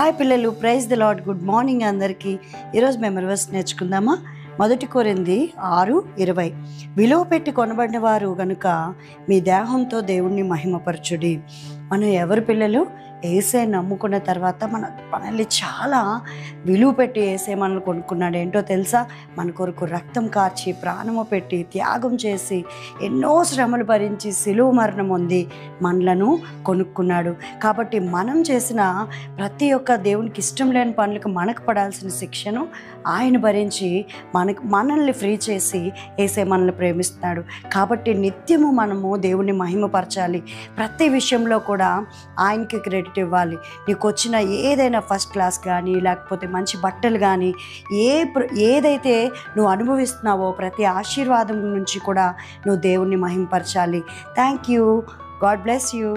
Hi పిల్లలు, praise the Lord. Good morning అందరికీ. ఈరోజు మెమరీ వర్స్ నేర్చుకుందామా? 1 కొరింథీ 6:20. విలువ పెట్టి కొనబడిన వారు గనుక మీ దేహంతో దేవుణ్ణి మహిమపరచుడి. మనం ఎవరు పిల్లలు? యేసే నమ్ముకున్న తర్వాత మనల్ని చాలా విలువ పెట్టి యేసే మనల్ని కొనుక్కున్నాడు. ఏంటో తెలుసా? మన కొరకు రక్తం కార్చి ప్రాణము పెట్టి త్యాగం చేసి ఎన్నో శ్రమలు భరించి సిలువ మరణం పొంది మనలను కొనుక్కున్నాడు. కాబట్టి మనం చేసిన ప్రతి ఒక్క దేవునికి ఇష్టం లేని పనులకు మనకు పడాల్సిన శిక్షను ఆయన భరించి మనల్ని ఫ్రీ చేసి యేసే మనల్ని ప్రేమిస్తున్నాడు. కాబట్టి నిత్యము మనము దేవుణ్ణి మహిమపరచాలి. ప్రతి విషయంలో కూడా ఆయనకి క్రెడిట్ ఇవ్వాలి. నీకు వచ్చిన ఏదైనా ఫస్ట్ క్లాస్ కానీ లేకపోతే మంచి బట్టలు కానీ ఏదైతే నువ్వు అనుభవిస్తున్నావో ప్రతి ఆశీర్వాదం నుంచి కూడా నువ్వు దేవుణ్ణి మహిమపరచాలి. Thank you. God bless you.